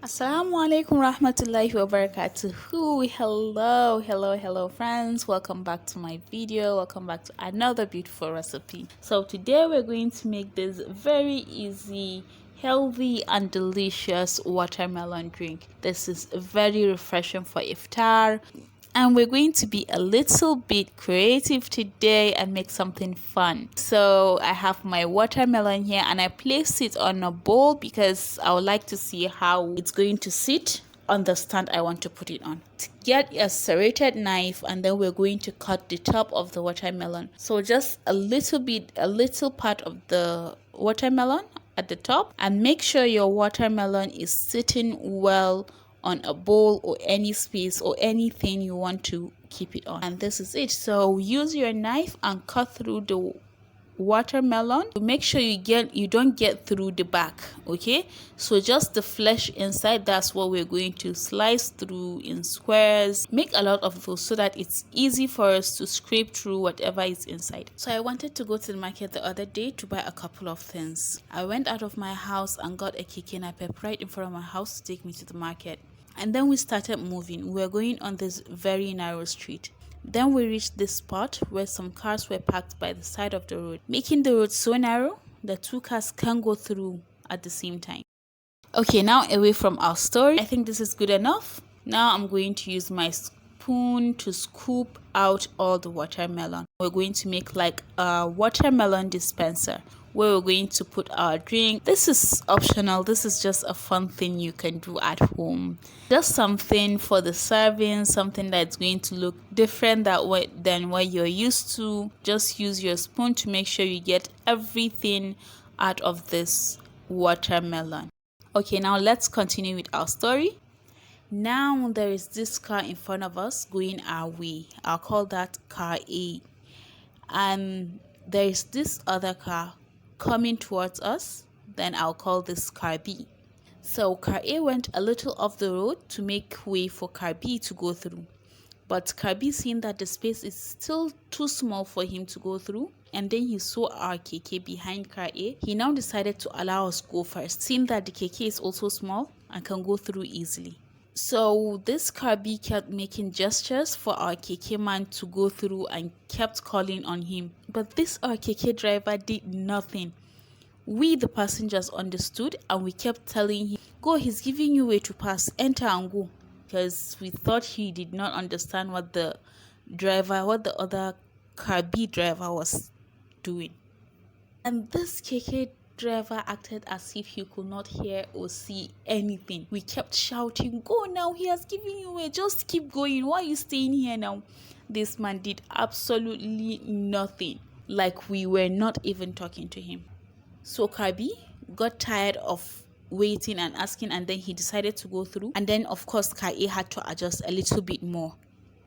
Assalamu Alaikum rahmatullahi wa barakatuhu. Hello friends. Welcome back to my video. Welcome back to another beautiful recipe. So today we're going to make this very easy, healthy and delicious watermelon drink. This is very refreshing for iftar. And we're going to be a little bit creative today and make something fun. So I have my watermelon here and I placed it on a bowl because I would like to see how it's going to sit on the stand I want to put it on. To get a serrated knife, and then we're going to cut the top of the watermelon. So just a little part of the watermelon at the top, and make sure your watermelon is sitting well on a bowl or any space or anything you want to keep it on. And this is it. So use your knife and cut through the watermelon. Make sure you don't get through the back, okay? So just the flesh inside, that's what we're going to slice through in squares. Make a lot of those so that it's easy for us to scrape through whatever is inside. So I wanted to go to the market the other day to buy a couple of things. I went out of my house and got a keke napep right in front of my house to take me to the market. And then we started moving. We were going on this very narrow street. Then we reached this spot where some cars were parked by the side of the road, making the road so narrow that two cars can go through at the same time. Okay, now away from our story. I think this is good enough. Now I'm going to use my spoon to scoop out all the watermelon. We're going to make like a watermelon dispenser where we're going to put our drink. This is optional. This is just a fun thing you can do at home. Just something for the serving, something that's going to look different than what you're used to. Just use your spoon to make sure you get everything out of this watermelon. Okay, now let's continue with our story. Now there is this car in front of us going our way. I'll call that car A. And there is this other car coming towards us. Then I'll call this car B. So car A went a little off the road to make way for car B to go through. But car B, seeing that the space is still too small for him to go through, and then he saw our keke behind car A, he now decided to allow us go first, seeing that the keke is also small and can go through easily. So this car B kept making gestures for our keke man to go through and kept calling on him. But this our keke driver did nothing. We, the passengers, understood and we kept telling him, go, he's giving you way to pass, enter and go. Because we thought he did not understand what the other car B driver was doing. And this keke driver acted as if he could not hear or see anything. We kept shouting, go now, he has given you way, just keep going, why are you staying here now? This man did absolutely nothing, like we were not even talking to him. So Kabi got tired of waiting and asking, and then he decided to go through. And then of course Car A had to adjust a little bit more.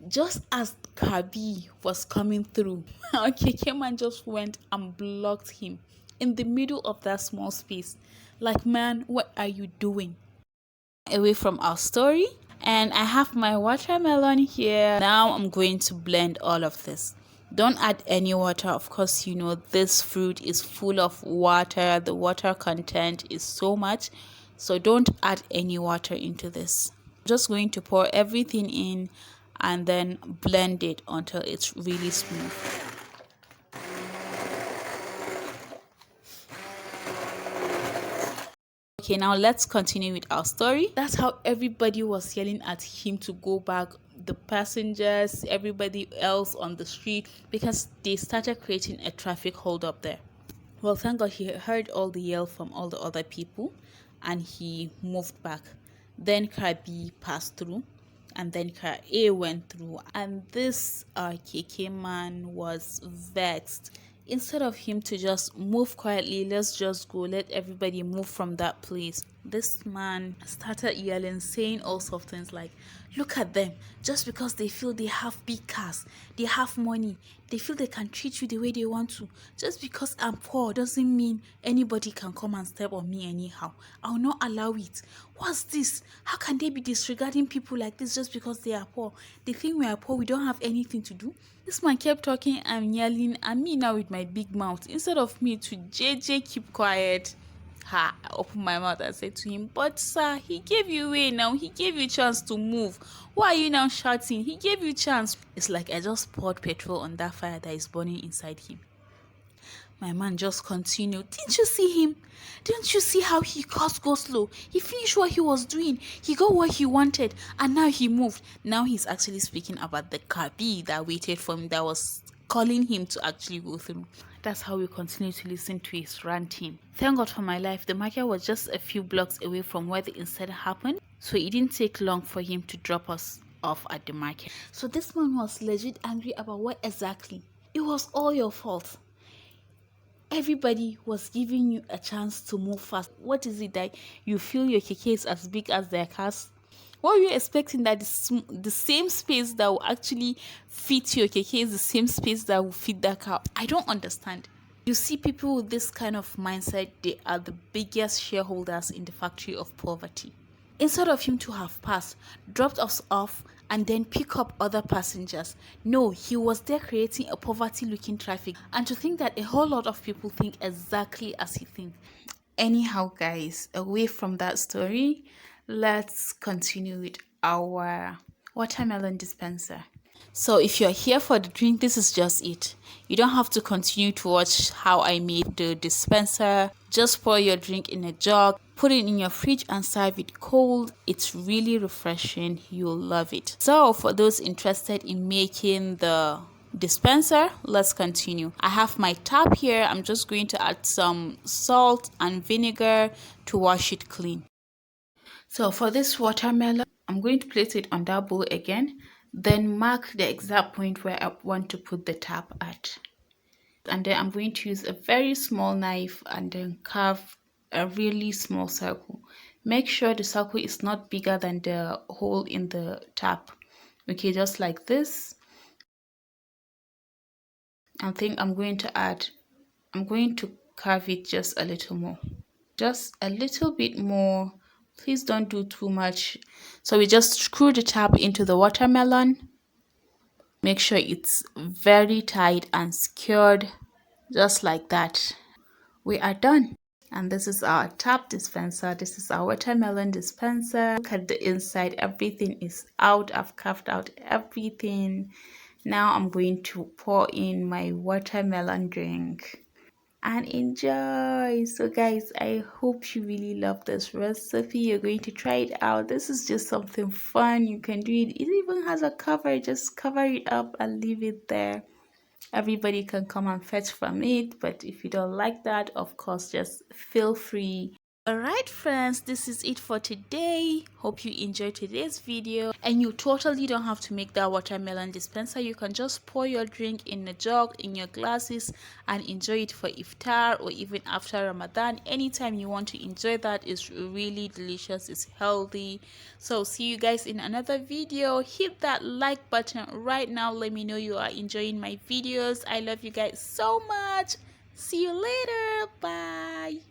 Just as Car B was coming through, our keke man just went and blocked him in the middle of that small space. Like, man, what are you doing? Away from our story, and I have my watermelon here. Now I'm going to blend all of this. Don't add any water. Of course, you know this fruit is full of water. The water content is so much, so don't add any water into this. I'm just going to pour everything in and then blend it until it's really smooth. Okay, now let's continue with our story. That's how everybody was yelling at him to go back. The passengers, everybody else on the street, because they started creating a traffic hold up there. Well, thank God he heard all the yell from all the other people and he moved back. Then car B passed through and then car A went through, and this keke man was vexed. Instead of him to just move quietly, let's just go, let everybody move from that place, this man started yelling, saying all sorts of things like, look at them, just because they feel they have big cars, they have money, they feel they can treat you the way they want to. Just because I'm poor doesn't mean anybody can come and step on me anyhow. I'll not allow it. What's this? How can they be disregarding people like this just because they are poor? They think we are poor, we don't have anything to do. This man kept talking and yelling at me now with my big mouth. Instead of me to JJ keep quiet, Ha! I opened my mouth and said to him, "But sir, he gave you way now. He gave you chance to move. Why are you now shouting? He gave you chance." It's like I just poured petrol on that fire that is burning inside him. My man just continued. "Didn't you see him? Didn't you see how he caused go slow? He finished what he was doing. He got what he wanted, and now he moved." Now he's actually speaking about the cabby that waited for him, that was calling him to actually go through. That's how we continue to listen to his ranting. Thank God for my life, the market was just a few blocks away from where the incident happened, so it didn't take long for him to drop us off at the market. So this man was legit angry about what exactly? It was all your fault. Everybody was giving you a chance to move fast. What is it that you feel your keke is as big as their cars? What were you expecting, that the same space that will actually fit your keke is the same space that will fit that car? I don't understand. You see, people with this kind of mindset, they are the biggest shareholders in the factory of poverty. Instead of him to have passed, dropped us off, and then pick up other passengers, no, he was there creating a poverty-looking traffic. And to think that a whole lot of people think exactly as he thinks. Anyhow, guys, away from that story, let's continue with our watermelon dispenser. So if you're here for the drink, this is just it. You don't have to continue to watch how I made the dispenser. Just pour your drink in a jug, put it in your fridge and serve it cold. It's really refreshing. You'll love it. So for those interested in making the dispenser, let's continue. I have my tap here. I'm just going to add some salt and vinegar to wash it clean. So for this watermelon, I'm going to place it on that bowl again, then mark the exact point where I want to put the tap at. And then I'm going to use a very small knife and then carve a really small circle. Make sure the circle is not bigger than the hole in the tap. Okay, just like this. I think I'm going to carve it just a little more. Just a little bit more. Please don't do too much. So we just screw the tap into the watermelon. Make sure it's very tight and secured, just like that. We are done. And this is our tap dispenser. This is our watermelon dispenser. Look at the inside. Everything is out. I've carved out everything. Now I'm going to pour in my watermelon drink and enjoy. So guys, I hope you really love this recipe. You're going to try it out. This is just something fun. You can do it. It even has a cover. Just cover it up and leave it there. Everybody can come and fetch from it, but if you don't like that, of course, just feel free. Alright friends, this is it for today. Hope you enjoyed today's video, and you totally don't have to make that watermelon dispenser. You can just pour your drink in a jug, in your glasses, and enjoy it for iftar or even after Ramadan. Anytime you want to enjoy that, is really delicious, it's healthy. So see you guys in another video. Hit that like button right now. Let me know you are enjoying my videos. I love you guys so much. See you later. Bye.